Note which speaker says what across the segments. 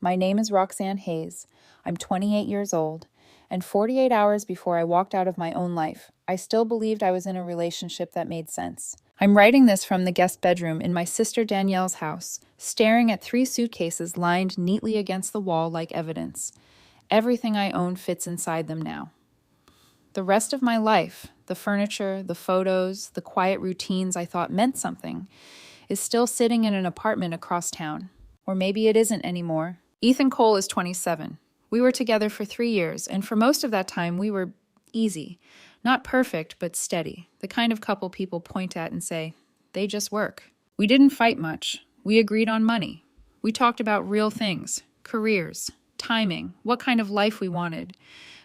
Speaker 1: My name is Roxanne Hayes. I'm 28 years old, and 48 hours before I walked out of my own life, I still believed I was in a relationship that made sense. I'm writing this from the guest bedroom in my sister Danielle's house, staring at 3 suitcases lined neatly against the wall like evidence. Everything I own fits inside them now. The rest of my life, the furniture, the photos, the quiet routines I thought meant something, is still sitting in an apartment across town. Or maybe it isn't anymore. Ethan Cole is 27. We were together for 3 years, and for most of that time we were easy. Not perfect, but steady. The kind of couple people point at and say, they just work. We didn't fight much. We agreed on money. We talked about real things, careers, timing, what kind of life we wanted.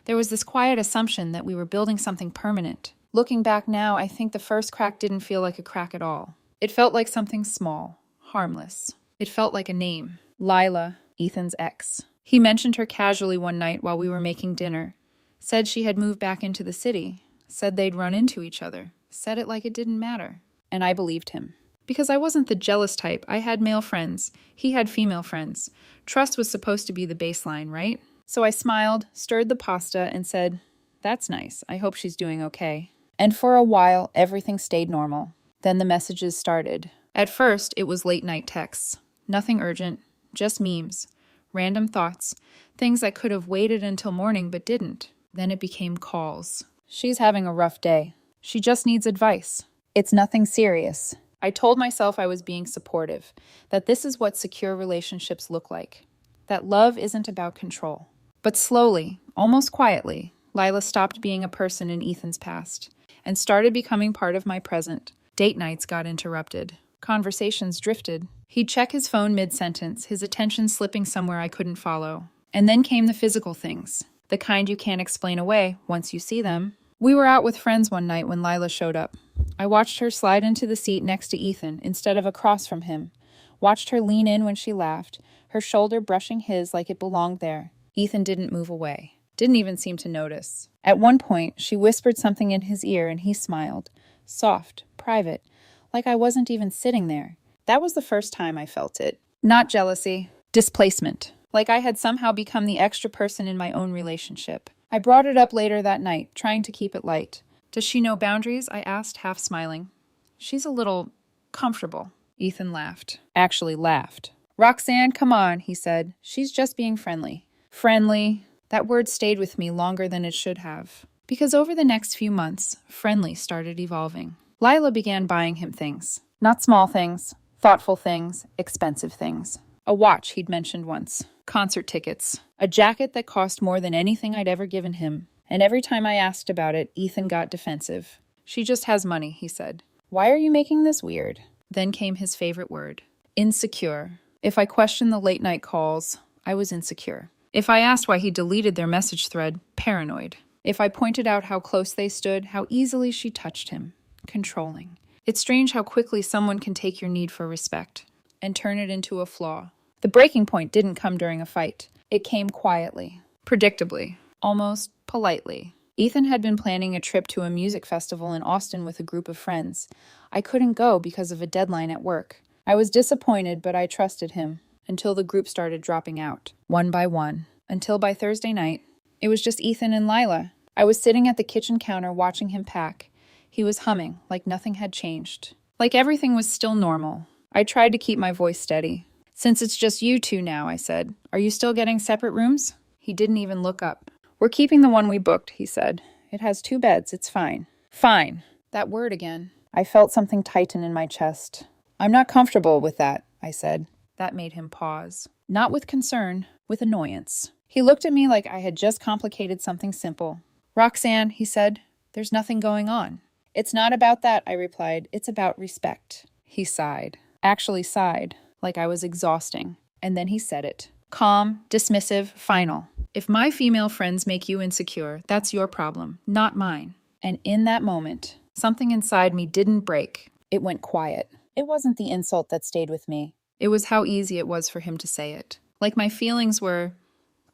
Speaker 1: There was this quiet assumption that we were building something permanent. Looking back now, I think the first crack didn't feel like a crack at all. It felt like something small, harmless. It felt like a name. Lila, Ethan's ex. He mentioned her casually one night while we were making dinner. Said she had moved back into the city. Said they'd run into each other. Said it like it didn't matter. And I believed him. Because I wasn't the jealous type. I had male friends. He had female friends. Trust was supposed to be the baseline, right? So I smiled, stirred the pasta, and said, that's nice. I hope she's doing okay. And for a while, everything stayed normal. Then the messages started. At first, it was late-night texts. Nothing urgent, just memes, random thoughts, things that could have waited until morning but didn't. Then it became calls. She's having a rough day. She just needs advice. It's nothing serious. I told myself I was being supportive, that this is what secure relationships look like, that love isn't about control. But slowly, almost quietly, Lila stopped being a person in Ethan's past and started becoming part of my present. Date nights got interrupted. Conversations drifted. He'd check his phone mid-sentence, his attention slipping somewhere I couldn't follow. And then came the physical things, the kind you can't explain away once you see them. We were out with friends one night when Lila showed up. I watched her slide into the seat next to Ethan instead of across from him. Watched her lean in when she laughed, her shoulder brushing his like it belonged there. Ethan didn't move away. Didn't even seem to notice. At one point, she whispered something in his ear and he smiled. Soft, private, like I wasn't even sitting there. That was the first time I felt it. Not jealousy, displacement. Like I had somehow become the extra person in my own relationship. I brought it up later that night, trying to keep it light. Does she know boundaries? I asked, half smiling. She's a little comfortable. Ethan laughed. Actually laughed. Roxanne, come on, he said. She's just being friendly. Friendly. That word stayed with me longer than it should have. Because over the next few months, friendly started evolving. Lila began buying him things. Not small things, thoughtful things, expensive things. A watch he'd mentioned once. Concert tickets. A jacket that cost more than anything I'd ever given him. And every time I asked about it, Ethan got defensive. She just has money, he said. Why are you making this weird? Then came his favorite word. Insecure. If I questioned the late-night calls, I was insecure. If I asked why he deleted their message thread, paranoid. If I pointed out how close they stood, how easily she touched him. Controlling. It's strange how quickly someone can take your need for respect and turn it into a flaw. The breaking point didn't come during a fight. It came quietly, predictably, almost politely. Ethan had been planning a trip to a music festival in Austin with a group of friends. I couldn't go because of a deadline at work. I was disappointed, but I trusted him until the group started dropping out, one by one. Until by Thursday night, it was just Ethan and Lila. I was sitting at the kitchen counter watching him pack. He was humming, like nothing had changed. Like everything was still normal. I tried to keep my voice steady. Since it's just you two now, I said. Are you still getting separate rooms? He didn't even look up. We're keeping the one we booked, he said. It has 2 beds, it's fine. Fine. That word again. I felt something tighten in my chest. I'm not comfortable with that, I said. That made him pause. Not with concern, with annoyance. He looked at me like I had just complicated something simple. Roxanne, he said, there's nothing going on. It's not about that, I replied. It's about respect. He sighed. Actually sighed, like I was exhausting. And then he said it. Calm, dismissive, final. If my female friends make you insecure, that's your problem, not mine. And in that moment, something inside me didn't break. It went quiet. It wasn't the insult that stayed with me. It was how easy it was for him to say it. Like my feelings were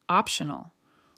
Speaker 1: optional.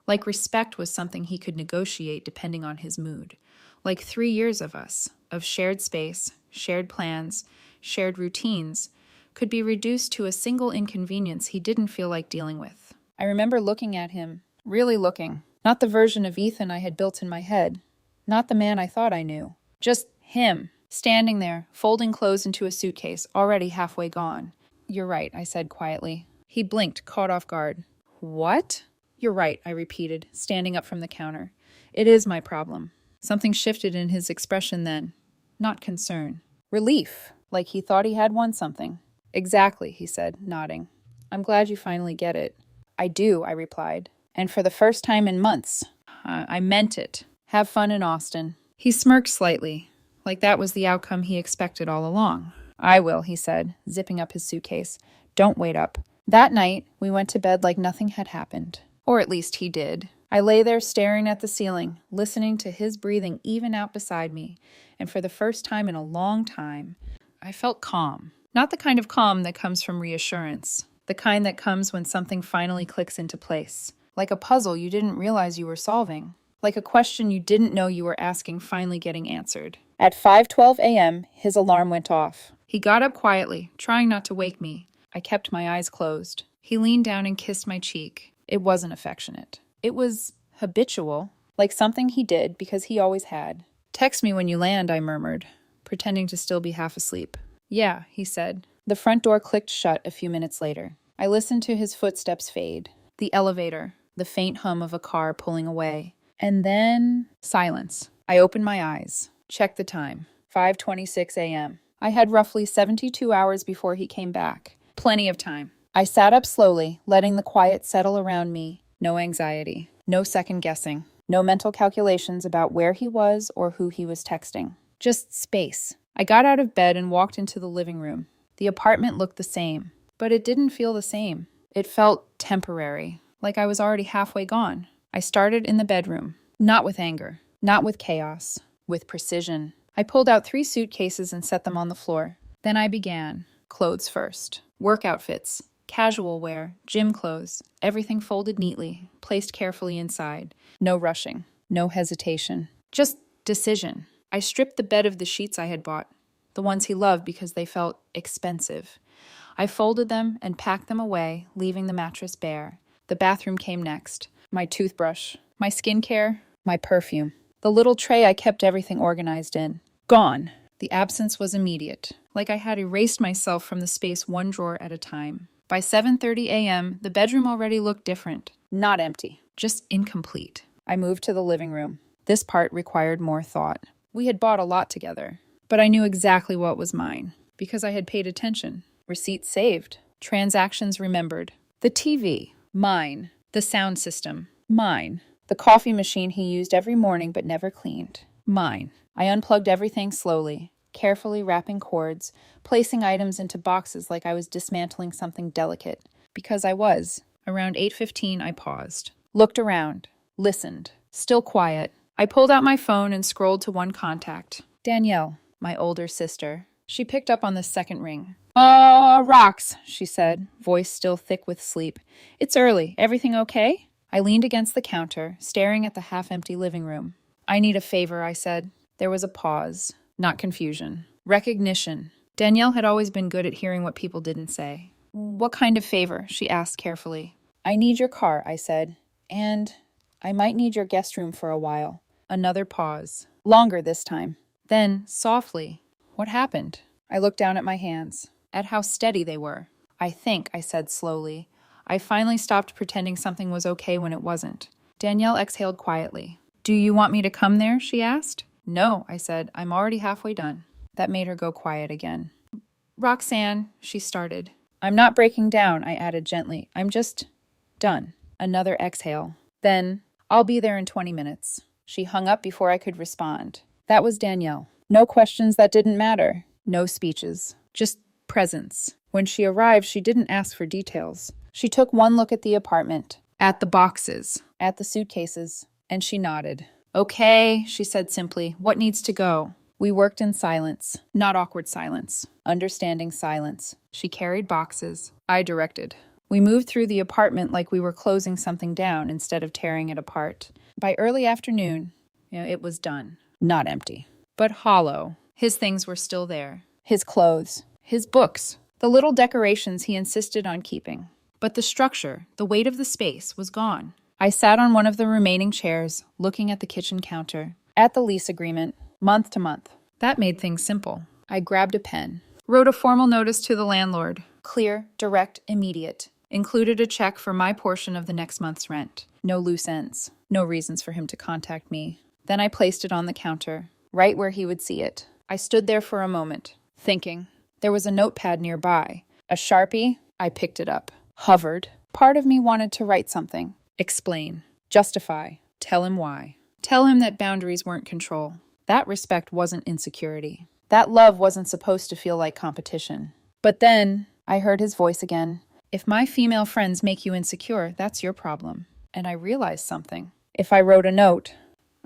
Speaker 1: Like respect was something he could negotiate depending on his mood. Like 3 years of us, of shared space, shared plans, shared routines, could be reduced to a single inconvenience he didn't feel like dealing with. I remember looking at him, really looking. Not the version of Ethan I had built in my head. Not the man I thought I knew. Just him, standing there, folding clothes into a suitcase, already halfway gone. "You're right," I said quietly. He blinked, caught off guard. "What?" "You're right," I repeated, standing up from the counter. "It is my problem." Something shifted in his expression then. Not concern. Relief, like he thought he had won something. "Exactly," he said, nodding. "I'm glad you finally get it." "I do," I replied. "And for the first time in months. I meant it. Have fun in Austin." He smirked slightly, like that was the outcome he expected all along. "I will," he said, zipping up his suitcase. "Don't wait up." That night, we went to bed like nothing had happened. Or at least he did. I lay there staring at the ceiling, listening to his breathing even out beside me, and for the first time in a long time, I felt calm. Not the kind of calm that comes from reassurance. The kind that comes when something finally clicks into place. Like a puzzle you didn't realize you were solving. Like a question you didn't know you were asking finally getting answered. At 5:12 a.m., his alarm went off. He got up quietly, trying not to wake me. I kept my eyes closed. He leaned down and kissed my cheek. It wasn't affectionate. It was habitual, like something he did because he always had. "Text me when you land," I murmured, pretending to still be half asleep. "Yeah," he said. The front door clicked shut a few minutes later. I listened to his footsteps fade. The elevator, the faint hum of a car pulling away. And then silence. I opened my eyes, checked the time. 5:26 a.m. I had roughly 72 hours before he came back. Plenty of time. I sat up slowly, letting the quiet settle around me. No anxiety. No second guessing. No mental calculations about where he was or who he was texting. Just space. I got out of bed and walked into the living room. The apartment looked the same, but it didn't feel the same. It felt temporary, like I was already halfway gone. I started in the bedroom, not with anger, not with chaos, with precision. I pulled out 3 suitcases and set them on the floor. Then I began. Clothes first. Work outfits, casual wear, gym clothes, everything folded neatly, placed carefully inside. No rushing, no hesitation. Just decision. I stripped the bed of the sheets I had bought, the ones he loved because they felt expensive. I folded them and packed them away, leaving the mattress bare. The bathroom came next. My toothbrush, my skincare, my perfume. The little tray I kept everything organized in. Gone. The absence was immediate, like I had erased myself from the space one drawer at a time. By 7:30 a.m., the bedroom already looked different. Not empty, just incomplete. I moved to the living room. This part required more thought. We had bought a lot together, but I knew exactly what was mine, because I had paid attention. Receipts saved. Transactions remembered. The TV. Mine. The sound system. Mine. The coffee machine he used every morning but never cleaned. Mine. I unplugged everything slowly, carefully wrapping cords, placing items into boxes like I was dismantling something delicate. Because I was. Around 8:15, I paused. Looked around. Listened. Still quiet. I pulled out my phone and scrolled to one contact. Danielle, my older sister. She picked up on the second ring. Rocks, she said, voice still thick with sleep. It's early. Everything okay? I leaned against the counter, staring at the half-empty living room. I need a favor, I said. There was a pause. Not confusion. Recognition. Danielle had always been good at hearing what people didn't say. What kind of favor? She asked carefully. I need your car, I said. And I might need your guest room for a while. Another pause. Longer this time. Then, softly, what happened? I looked down at my hands, at how steady they were. I think, I said slowly, I finally stopped pretending something was okay when it wasn't. Danielle exhaled quietly. Do you want me to come there? She asked. No, I said. I'm already halfway done. That made her go quiet again. Roxanne, she started. I'm not breaking down, I added gently. I'm just done. Another exhale. Then, I'll be there in 20 minutes. She hung up before I could respond. That was Danielle. No questions that didn't matter. No speeches. Just presence. When she arrived, she didn't ask for details. She took one look at the apartment, at the boxes, at the suitcases, and she nodded. Okay, she said simply. What needs to go? We worked in silence. Not awkward silence. Understanding silence. She carried boxes. I directed. We moved through the apartment like we were closing something down instead of tearing it apart. By early afternoon, it was done. Not empty, but hollow. His things were still there. His clothes. His books. The little decorations he insisted on keeping. But the structure, the weight of the space, was gone. I sat on one of the remaining chairs, looking at the kitchen counter, at the lease agreement, month to month. That made things simple. I grabbed a pen, wrote a formal notice to the landlord. Clear, direct, immediate. Included a check for my portion of the next month's rent. No loose ends. No reasons for him to contact me. Then I placed it on the counter, right where he would see it. I stood there for a moment, thinking. There was a notepad nearby. A Sharpie. I picked it up. Hovered. Part of me wanted to write something. Explain. Justify. Tell him why. Tell him that boundaries weren't control. That respect wasn't insecurity. That love wasn't supposed to feel like competition. But then, I heard his voice again. If my female friends make you insecure, that's your problem. And I realized something. If I wrote a note,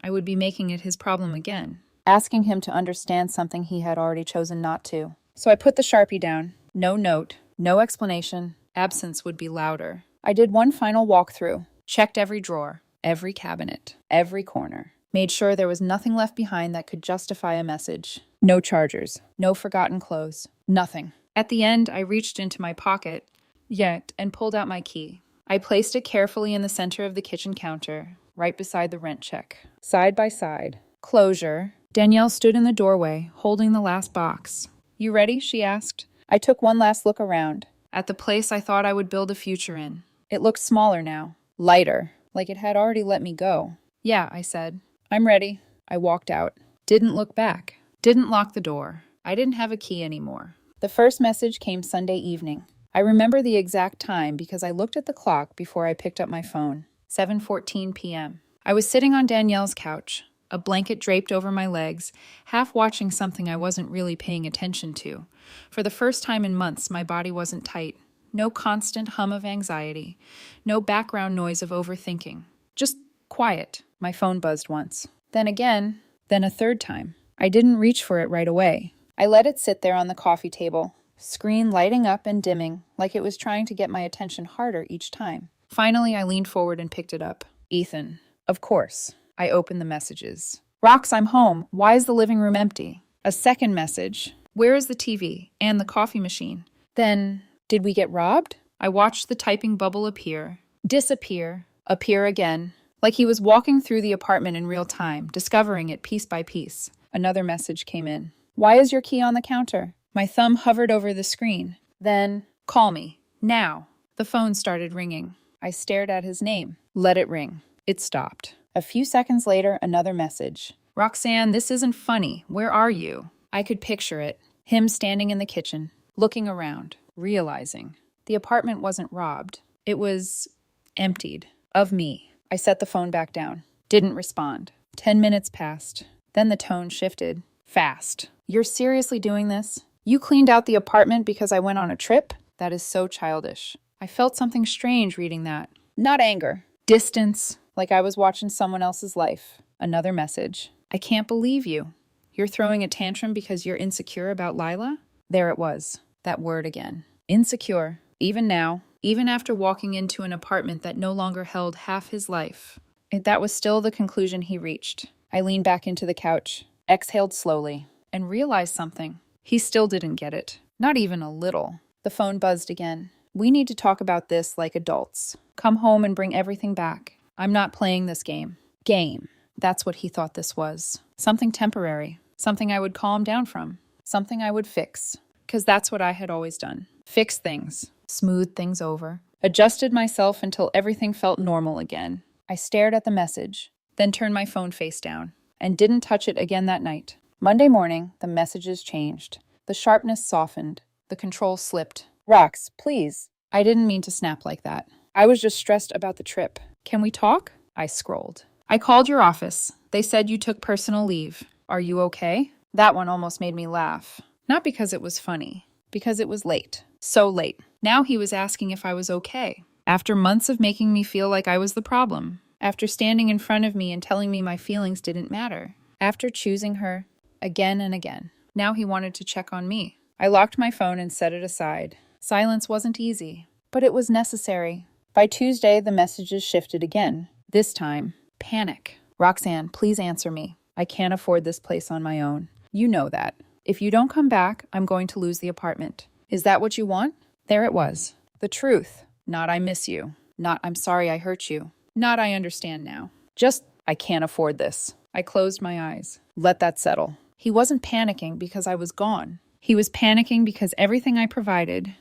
Speaker 1: I would be making it his problem again, asking him to understand something he had already chosen not to. So I put the Sharpie down. No note, no explanation. Absence would be louder. I did one final walkthrough, checked every drawer, every cabinet, every corner. Made sure there was nothing left behind that could justify a message. No chargers, no forgotten clothes, nothing. At the end, I reached into my pocket, yanked, and pulled out my key. I placed it carefully in the center of the kitchen counter, right beside the rent check. Side by side. Closure. Danielle stood in the doorway, holding the last box. You ready? She asked. I took one last look around, at the place I thought I would build a future in. It looked smaller now, lighter, like it had already let me go. Yeah, I said. I'm ready. I walked out. Didn't look back. Didn't lock the door. I didn't have a key anymore. The first message came Sunday evening. I remember the exact time because I looked at the clock before I picked up my phone. 7:14 p.m. I was sitting on Danielle's couch, a blanket draped over my legs, half watching something I wasn't really paying attention to. For the first time in months, my body wasn't tight. No constant hum of anxiety. No background noise of overthinking. Just quiet. My phone buzzed once. Then again. Then a third time. I didn't reach for it right away. I let it sit there on the coffee table, screen lighting up and dimming, like it was trying to get my attention harder each time. Finally, I leaned forward and picked it up. Ethan. Of course. I opened the messages. Rox, I'm home. Why is the living room empty? A second message. Where is the TV and the coffee machine? Then, did we get robbed? I watched the typing bubble appear, disappear, appear again, like he was walking through the apartment in real time, discovering it piece by piece. Another message came in. Why is your key on the counter? My thumb hovered over the screen. Then, call me. Now. The phone started ringing. I stared at his name. Let it ring. It stopped. A few seconds later, another message. Roxanne, this isn't funny. Where are you? I could picture it. Him standing in the kitchen, looking around, realizing. The apartment wasn't robbed. It was emptied. Of me. I set the phone back down. Didn't respond. 10 minutes passed. Then the tone shifted. Fast. You're seriously doing this? You cleaned out the apartment because I went on a trip? That is so childish. I felt something strange reading that. Not anger. Distance. Like I was watching someone else's life. Another message. I can't believe you. You're throwing a tantrum because you're insecure about Lila? There it was. That word again. Insecure. Even now. Even after walking into an apartment that no longer held half his life. That was still the conclusion he reached. I leaned back into the couch, exhaled slowly, and realized something. He still didn't get it. Not even a little. The phone buzzed again. We need to talk about this like adults. Come home and bring everything back. I'm not playing this game. Game. That's what he thought this was. Something temporary. Something I would calm down from. Something I would fix. Because that's what I had always done. Fix things. Smooth things over. Adjusted myself until everything felt normal again. I stared at the message, then turned my phone face down, and didn't touch it again that night. Monday morning, the messages changed. The sharpness softened. The control slipped. Rox, please. I didn't mean to snap like that. I was just stressed about the trip. Can we talk? I scrolled. I called your office. They said you took personal leave. Are you okay? That one almost made me laugh. Not because it was funny. Because it was late. So late. Now he was asking if I was okay. After months of making me feel like I was the problem. After standing in front of me and telling me my feelings didn't matter. After choosing her again and again. Now he wanted to check on me. I locked my phone and set it aside. Silence wasn't easy, but it was necessary. By Tuesday, the messages shifted again. This time, panic. Roxanne, please answer me. I can't afford this place on my own. You know that. If you don't come back, I'm going to lose the apartment. Is that what you want? There it was. The truth. Not I miss you. Not I'm sorry I hurt you. Not I understand now. Just I can't afford this. I closed my eyes. Let that settle. He wasn't panicking because I was gone. He was panicking because everything I provided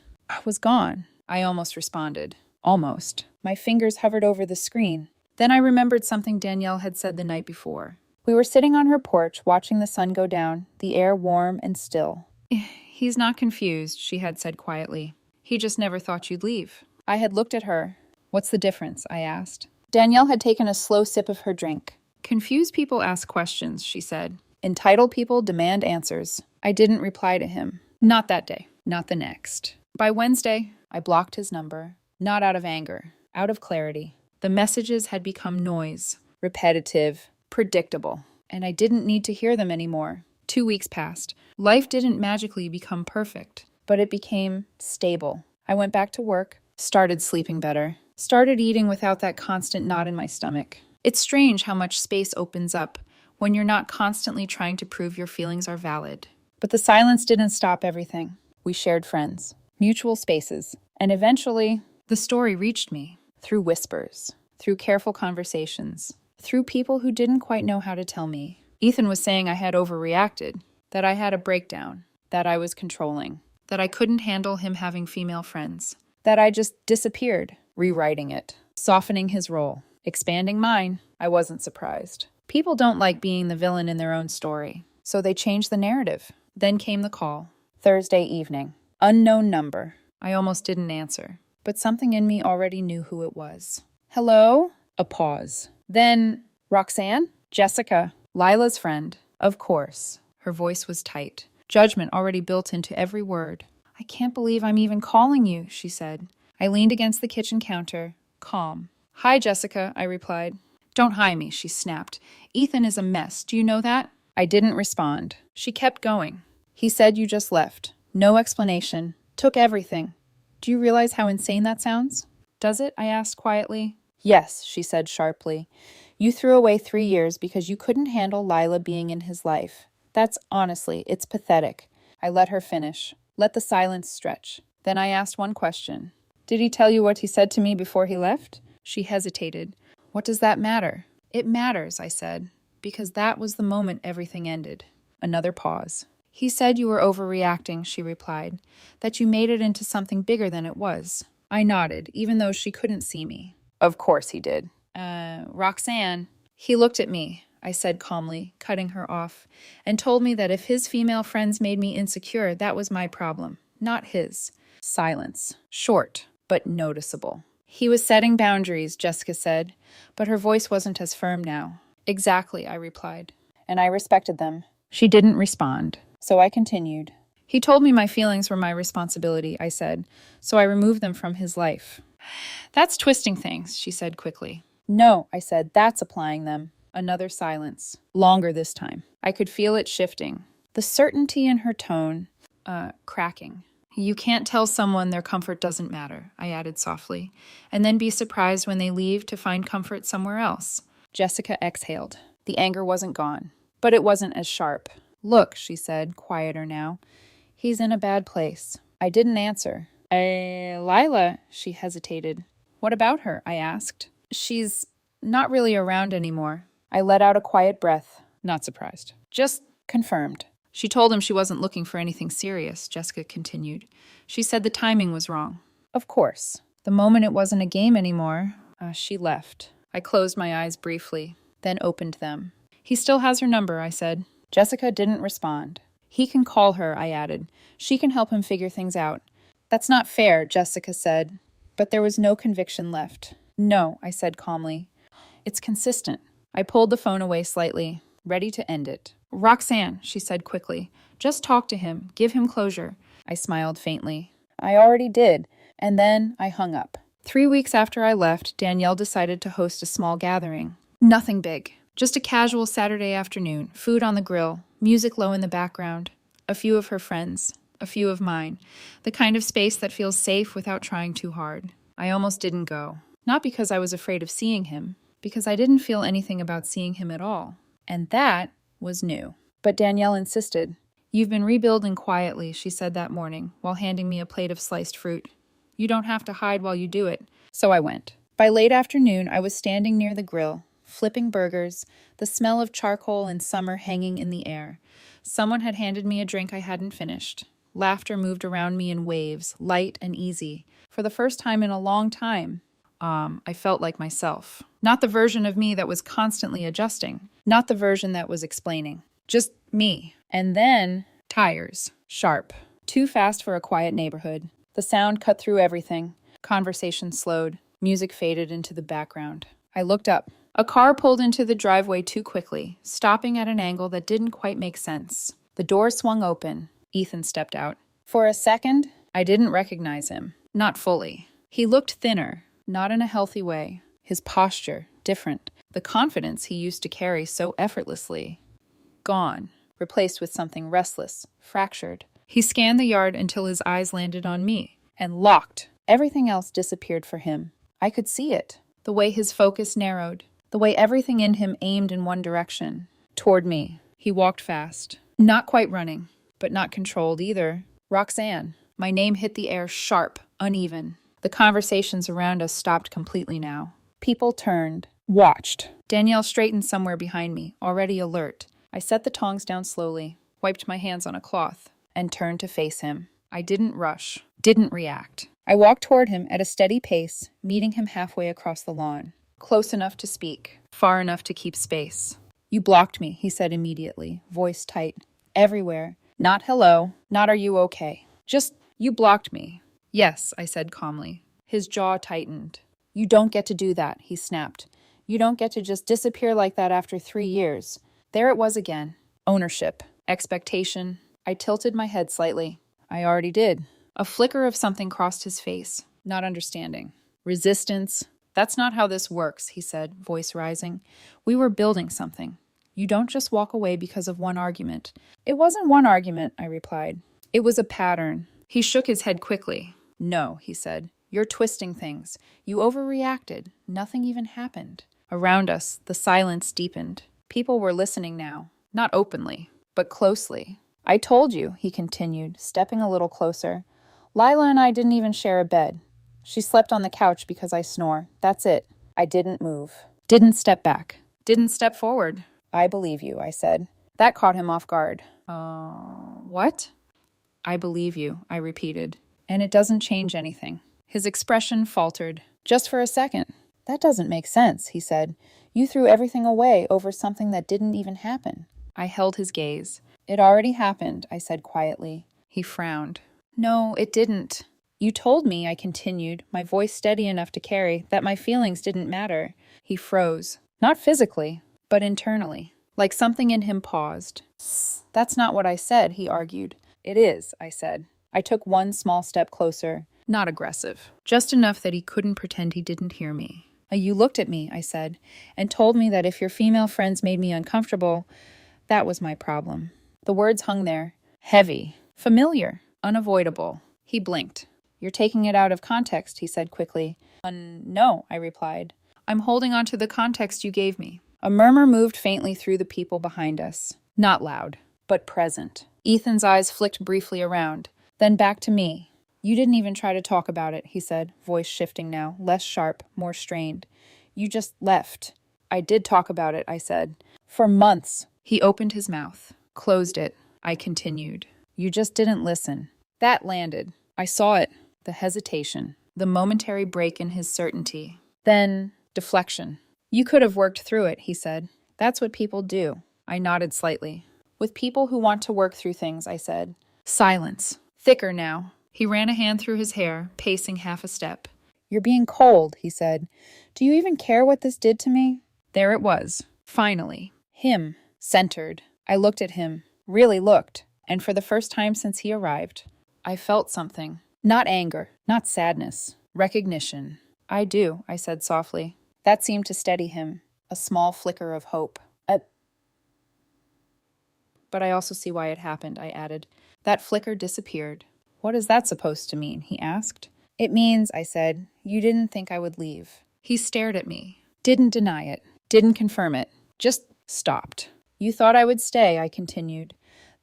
Speaker 1: was gone. I almost responded. Almost. My fingers hovered over the screen. Then I remembered something Danielle had said the night before. We were sitting on her porch, watching the sun go down, the air warm and still. He's not confused, she had said quietly. He just never thought you'd leave. I had looked at her. What's the difference? I asked. Danielle had taken a slow sip of her drink. Confused people ask questions, she said. Entitled people demand answers. I didn't reply to him. Not that day. Not the next. By Wednesday, I blocked his number. Not out of anger. Out of clarity. The messages had become noise. Repetitive. Predictable. And I didn't need to hear them anymore. 2 weeks passed. Life didn't magically become perfect, but it became stable. I went back to work, started sleeping better, started eating without that constant knot in my stomach. It's strange how much space opens up when you're not constantly trying to prove your feelings are valid. But the silence didn't stop everything. We shared friends, mutual spaces, and eventually, the story reached me through whispers, through careful conversations, through people who didn't quite know how to tell me. Ethan was saying I had overreacted, that I had a breakdown, that I was controlling, that I couldn't handle him having female friends, that I just disappeared, rewriting it, softening his role, expanding mine. I wasn't surprised. People don't like being the villain in their own story, so they changed the narrative. Then came the call. Thursday evening. Unknown number. I almost didn't answer, but something in me already knew who it was. Hello? A pause. Then, Roxanne? Jessica. Lila's friend. Of course. Her voice was tight. Judgment already built into every word. I can't believe I'm even calling you, she said. I leaned against the kitchen counter, calm. Hi, Jessica, I replied. Don't hi me, she snapped. Ethan is a mess. Do you know that? I didn't respond. She kept going. He said you just left. No explanation. Took everything. Do you realize how insane that sounds? Does it? I asked quietly. Yes, she said sharply. You threw away 3 years because you couldn't handle Lila being in his life. It's pathetic. I let her finish. Let the silence stretch. Then I asked one question. Did he tell you what he said to me before he left? She hesitated. What does that matter? It matters, I said, because that was the moment everything ended. Another pause. He said you were overreacting, she replied, that you made it into something bigger than it was. I nodded, even though she couldn't see me. Of course he did. Roxanne. He looked at me, I said calmly, cutting her off, and told me that if his female friends made me insecure, that was my problem, not his. Silence. Short, but noticeable. He was setting boundaries, Jessica said, but her voice wasn't as firm now. Exactly, I replied. And I respected them. She didn't respond, so I continued. He told me my feelings were my responsibility, I said, so I removed them from his life. That's twisting things, she said quickly. No, I said, that's applying them. Another silence. Longer this time. I could feel it shifting. The certainty in her tone, cracking. You can't tell someone their comfort doesn't matter, I added softly, and then be surprised when they leave to find comfort somewhere else. Jessica exhaled. The anger wasn't gone, but it wasn't as sharp. Look, she said, quieter now. He's in a bad place. I didn't answer. Lila, she hesitated. What about her? I asked. She's not really around anymore. I let out a quiet breath. Not surprised. Just confirmed. She told him she wasn't looking for anything serious, Jessica continued. She said the timing was wrong. Of course. The moment it wasn't a game anymore, she left. I closed my eyes briefly, then opened them. He still has her number, I said. Jessica didn't respond. He can call her, I added. She can help him figure things out. That's not fair, Jessica said. But there was no conviction left. No, I said calmly. It's consistent. I pulled the phone away slightly, ready to end it. Roxanne, she said quickly. Just talk to him. Give him closure. I smiled faintly. I already did. And then I hung up. 3 weeks after I left, Danielle decided to host a small gathering. Nothing big. Just a casual Saturday afternoon. Food on the grill. Music low in the background. A few of her friends. A few of mine. The kind of space that feels safe without trying too hard. I almost didn't go. Not because I was afraid of seeing him. Because I didn't feel anything about seeing him at all. And that was new. But Danielle insisted. "You've been rebuilding quietly," she said that morning, while handing me a plate of sliced fruit. "You don't have to hide while you do it." So I went. By late afternoon, I was standing near the grill, flipping burgers, the smell of charcoal and summer hanging in the air. Someone had handed me a drink I hadn't finished. Laughter moved around me in waves, light and easy. For the first time in a long time, I felt like myself. Not the version of me that was constantly adjusting. Not the version that was explaining. Just me. And then, tires. Sharp. Too fast for a quiet neighborhood. The sound cut through everything. Conversation slowed. Music faded into the background. I looked up. A car pulled into the driveway too quickly, stopping at an angle that didn't quite make sense. The door swung open. Ethan stepped out. For a second, I didn't recognize him. Not fully. He looked thinner, not in a healthy way. His posture, different. The confidence he used to carry so effortlessly. Gone. Replaced with something restless, fractured. He scanned the yard until his eyes landed on me, and locked. Everything else disappeared for him. I could see it. The way his focus narrowed. The way everything in him aimed in one direction. Toward me. He walked fast. Not quite running, but not controlled either. Roxanne. My name hit the air sharp, uneven. The conversations around us stopped completely now. People turned. Watched. Danielle straightened somewhere behind me, already alert. I set the tongs down slowly, wiped my hands on a cloth, and turned to face him. I didn't rush. Didn't react. I walked toward him at a steady pace, meeting him halfway across the lawn. Close enough to speak, far enough to keep space. "You blocked me," he said immediately, voice tight. "Everywhere. Not hello, not are you okay. Just, you blocked me." "Yes," I said calmly. His jaw tightened. "You don't get to do that," he snapped. "You don't get to just disappear like that after 3 years." There it was again. Ownership. Expectation. I tilted my head slightly. I already did. A flicker of something crossed his face. Not understanding. Resistance. "That's not how this works," he said, voice rising. "We were building something. You don't just walk away because of one argument." "It wasn't one argument," I replied. "It was a pattern." He shook his head quickly. "No," he said. "You're twisting things. You overreacted. Nothing even happened." Around us, the silence deepened. People were listening now. Not openly, but closely. "I told you," he continued, stepping a little closer. "Lila and I didn't even share a bed. She slept on the couch because I snore. That's it. I didn't move. Didn't step back. Didn't step forward." "I believe you," I said. That caught him off guard. What?" "I believe you," I repeated. "And it doesn't change anything." His expression faltered. "Just for a second." "That doesn't make sense," he said. "You threw everything away over something that didn't even happen." I held his gaze. "It already happened," I said quietly. He frowned. "No, it didn't. You told me," I continued, my voice steady enough to carry, "that my feelings didn't matter." He froze. Not physically, but internally. Like something in him paused. "That's not what I said," he argued. "It is," I said. I took one small step closer. Not aggressive. Just enough that he couldn't pretend he didn't hear me. "You looked at me," I said, "and told me that if your female friends made me uncomfortable, that was my problem." The words hung there. Heavy. Familiar. Unavoidable. He blinked. "You're taking it out of context," he said quickly. No," I replied. "I'm holding on to the context you gave me." A murmur moved faintly through the people behind us. Not loud, but present. Ethan's eyes flicked briefly around, then back to me. "You didn't even try to talk about it," he said, voice shifting now, less sharp, more strained. "You just left." "I did talk about it," I said. "For months." He opened his mouth, closed it. I continued. "You just didn't listen." That landed. I saw it. The hesitation. The momentary break in his certainty. Then, deflection. "You could have worked through it," he said. "That's what people do." I nodded slightly. "With people who want to work through things," I said. Silence. Thicker now. He ran a hand through his hair, pacing half a step. "You're being cold," he said. "Do you even care what this did to me?" There it was. Finally. Him. Centered. I looked at him. Really looked. And for the first time since he arrived, I felt something. Not anger. Not sadness. Recognition. "I do," I said softly. That seemed to steady him. A small flicker of hope. But I also see why it happened," I added. That flicker disappeared. "What is that supposed to mean?" he asked. "It means," I said, "you didn't think I would leave." He stared at me. Didn't deny it. Didn't confirm it. Just stopped. "You thought I would stay," I continued.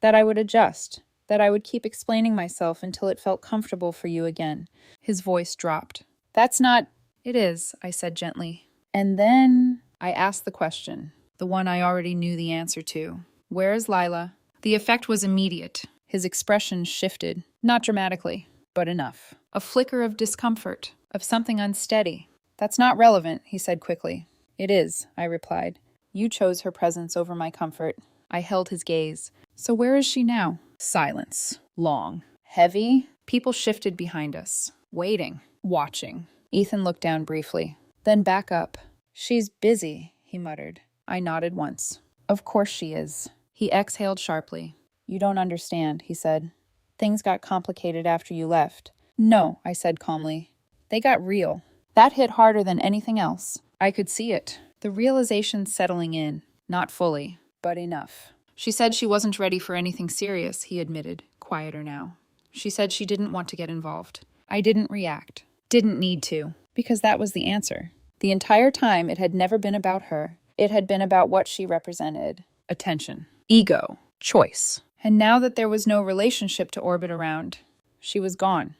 Speaker 1: That I would adjust, that I would keep explaining myself until it felt comfortable for you again. His voice dropped. That's not... It is, I said gently. And then I asked the question, the one I already knew the answer to. Where is Lila? The effect was immediate. His expression shifted, not dramatically, but enough. A flicker of discomfort, of something unsteady. That's not relevant, he said quickly. It is, I replied. You chose her presence over my comfort. I held his gaze. So where is she now? Silence. Long. Heavy. People shifted behind us. Waiting. Watching. Ethan looked down briefly. Then back up. She's busy, he muttered. I nodded once. Of course she is. He exhaled sharply. You don't understand, he said. Things got complicated after you left. No, I said calmly. They got real. That hit harder than anything else. I could see it. The realization settling in. Not fully, but enough. She said she wasn't ready for anything serious, he admitted, quieter now. She said she didn't want to get involved. I didn't react. Didn't need to. Because that was the answer. The entire time, it had never been about her. It had been about what she represented. Attention. Ego. Choice. And now that there was no relationship to orbit around, she was gone.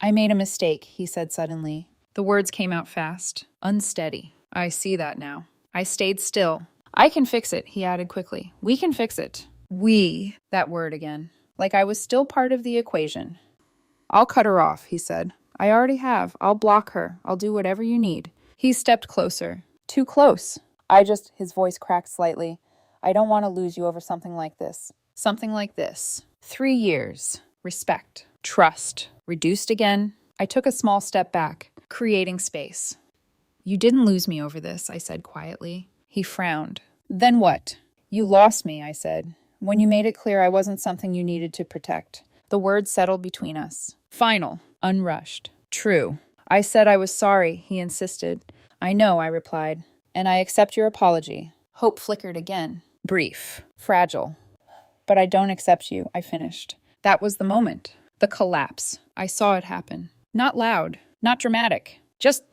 Speaker 1: I made a mistake, he said suddenly. The words came out fast. Unsteady. I see that now. I stayed still. I can fix it, he added quickly. We can fix it. We. That word again. Like I was still part of the equation. I'll cut her off, he said. I already have. I'll block her. I'll do whatever you need. He stepped closer. Too close. His voice cracked slightly. I don't want to lose you over something like this. Something like this. 3 years. Respect. Trust. Reduced again. I took a small step back, creating space. You didn't lose me over this, I said quietly. He frowned. Then what? You lost me, I said, when you made it clear I wasn't something you needed to protect. The words settled between us. Final. Unrushed. True. I said I was sorry, he insisted. I know, I replied. And I accept your apology. Hope flickered again. Brief. Fragile. But I don't accept you, I finished. That was the moment. The collapse. I saw it happen. Not loud. Not dramatic. Just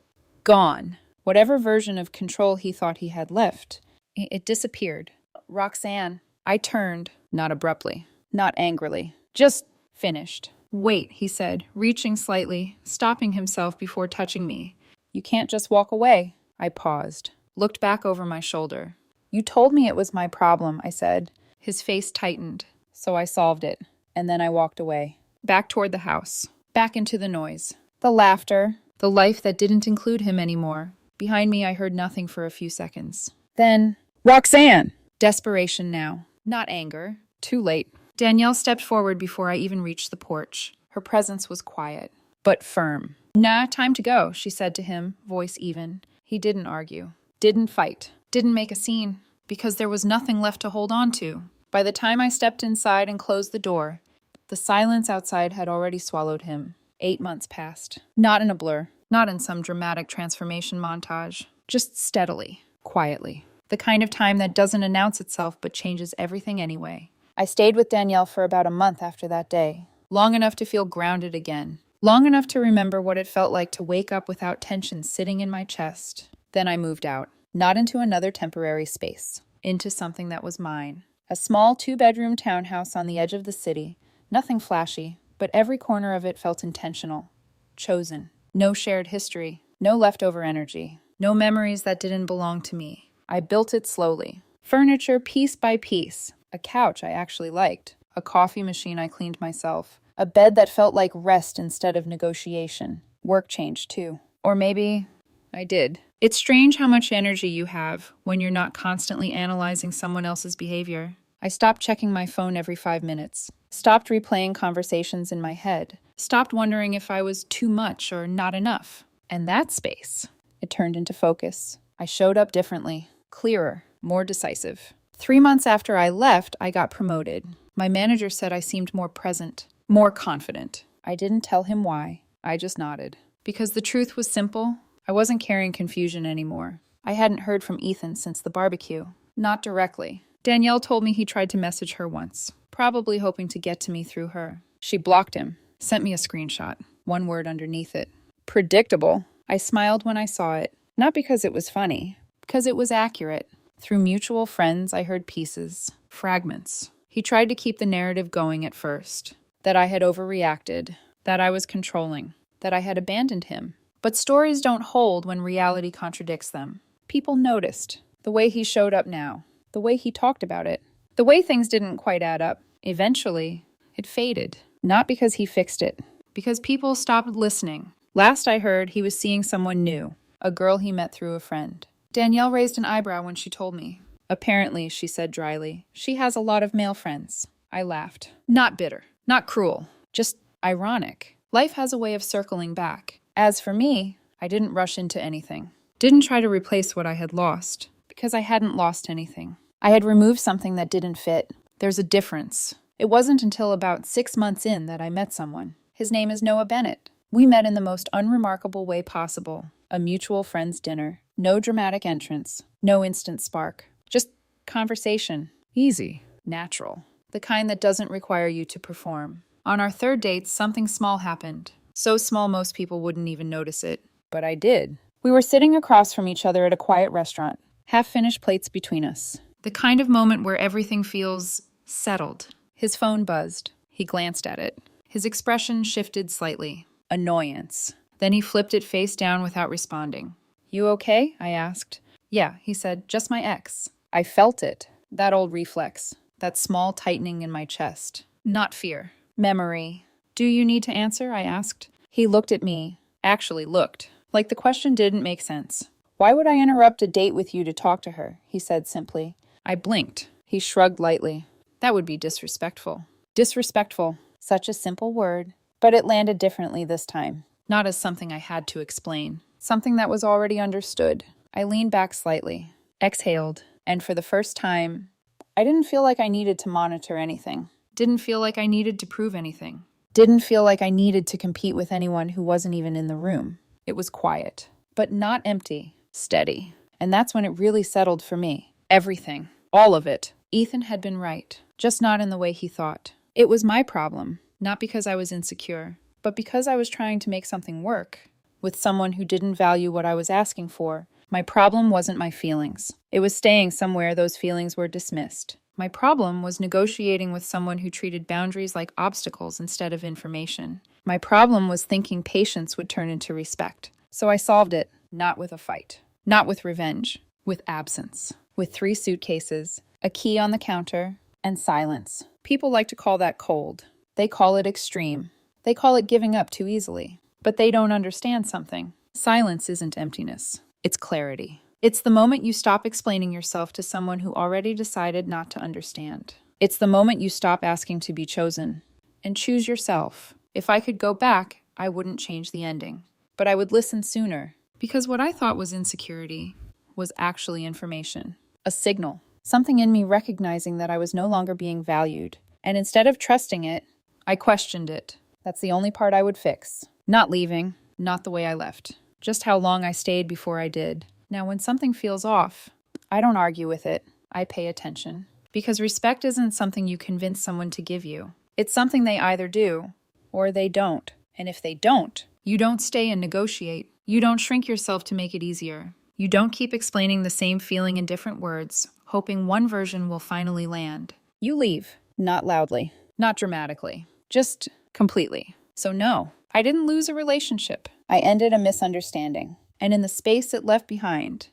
Speaker 1: gone. Whatever version of control he thought he had left, it disappeared. Roxanne. I turned. Not abruptly. Not angrily. Just finished. Wait, he said, reaching slightly, stopping himself before touching me. You can't just walk away. I paused. Looked back over my shoulder. You told me it was my problem, I said. His face tightened. So I solved it. And then I walked away. Back toward the house. Back into the noise. The laughter. The life that didn't include him anymore. Behind me, I heard nothing for a few seconds. Then, Roxanne! Desperation now. Not anger. Too late. Danielle stepped forward before I even reached the porch. Her presence was quiet, but firm. Nah, time to go, she said to him, voice even. He didn't argue. Didn't fight. Didn't make a scene. Because there was nothing left to hold on to. By the time I stepped inside and closed the door, the silence outside had already swallowed him. 8 months passed. Not in a blur. Not in some dramatic transformation montage. Just steadily. Quietly. The kind of time that doesn't announce itself but changes everything anyway. I stayed with Danielle for about a month after that day. Long enough to feel grounded again. Long enough to remember what it felt like to wake up without tension sitting in my chest. Then I moved out. Not into another temporary space. Into something that was mine. A small 2-bedroom townhouse on the edge of the city. Nothing flashy, but every corner of it felt intentional. Chosen. No shared history. No leftover energy. No memories that didn't belong to me. I built it slowly. Furniture piece by piece. A couch I actually liked. A coffee machine I cleaned myself. A bed that felt like rest instead of negotiation. Work changed too. Or maybe I did. It's strange how much energy you have when you're not constantly analyzing someone else's behavior. I stopped checking my phone every 5 minutes. Stopped replaying conversations in my head. Stopped wondering if I was too much or not enough. And that space, it turned into focus. I showed up differently. Clearer. More decisive. 3 months after I left, I got promoted. My manager said I seemed more present, more confident. I didn't tell him why. I just nodded. Because the truth was simple, I wasn't carrying confusion anymore. I hadn't heard from Ethan since the barbecue. Not directly. Danielle told me he tried to message her once, probably hoping to get to me through her. She blocked him, sent me a screenshot, one word underneath it. Predictable. I smiled when I saw it, not because it was funny, because it was accurate. Through mutual friends, I heard pieces, fragments. He tried to keep the narrative going at first, that I had overreacted, that I was controlling, that I had abandoned him. But stories don't hold when reality contradicts them. People noticed the way he showed up now, the way he talked about it, the way things didn't quite add up. Eventually, it faded. Not because he fixed it, because people stopped listening. Last I heard, he was seeing someone new, a girl he met through a friend. Danielle raised an eyebrow when she told me. Apparently, she said dryly, she has a lot of male friends. I laughed. Not bitter, not cruel, just ironic. Life has a way of circling back. As for me, I didn't rush into anything. Didn't try to replace what I had lost, because I hadn't lost anything. I had removed something that didn't fit. There's a difference. It wasn't until about 6 months in that I met someone. His name is Noah Bennett. We met in the most unremarkable way possible. A mutual friend's dinner. No dramatic entrance. No instant spark. Just conversation. Easy. Natural. The kind that doesn't require you to perform. On our third date, something small happened. So small most people wouldn't even notice it. But I did. We were sitting across from each other at a quiet restaurant. Half-finished plates between us. The kind of moment where everything feels settled. His phone buzzed. He glanced at it. His expression shifted slightly. Annoyance. Then he flipped it face down without responding. You okay? I asked. Yeah, he said, just my ex. I felt it. That old reflex. That small tightening in my chest. Not fear. Memory. Do you need to answer? I asked. He looked at me. Actually looked. Like the question didn't make sense. Why would I interrupt a date with you to talk to her? He said simply. I blinked. He shrugged lightly. That would be disrespectful. Disrespectful. Such a simple word. But it landed differently this time. Not as something I had to explain. Something that was already understood. I leaned back slightly. Exhaled. And for the first time, I didn't feel like I needed to monitor anything. Didn't feel like I needed to prove anything. Didn't feel like I needed to compete with anyone who wasn't even in the room. It was quiet. But not empty. Steady. And that's when it really settled for me. Everything. All of it. Ethan had been right. Just not in the way he thought. It was my problem. Not because I was insecure, but because I was trying to make something work with someone who didn't value what I was asking for. My problem wasn't my feelings. It was staying somewhere those feelings were dismissed. My problem was negotiating with someone who treated boundaries like obstacles instead of information. My problem was thinking patience would turn into respect. So I solved it, not with a fight, not with revenge, with absence, with 3 suitcases, a key on the counter, and silence. People like to call that cold. They call it extreme. They call it giving up too easily. But they don't understand something. Silence isn't emptiness. It's clarity. It's the moment you stop explaining yourself to someone who already decided not to understand. It's the moment you stop asking to be chosen and choose yourself. If I could go back, I wouldn't change the ending. But I would listen sooner. Because what I thought was insecurity was actually information. A signal. Something in me recognizing that I was no longer being valued. And instead of trusting it, I questioned it. That's the only part I would fix. Not leaving, not the way I left. Just how long I stayed before I did. Now, when something feels off, I don't argue with it. I pay attention. Because respect isn't something you convince someone to give you. It's something they either do or they don't. And if they don't, you don't stay and negotiate. You don't shrink yourself to make it easier. You don't keep explaining the same feeling in different words, hoping one version will finally land. You leave. Not loudly. Not dramatically. Just completely. So no, I didn't lose a relationship. I ended a misunderstanding. And in the space it left behind,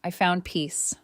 Speaker 1: I found peace.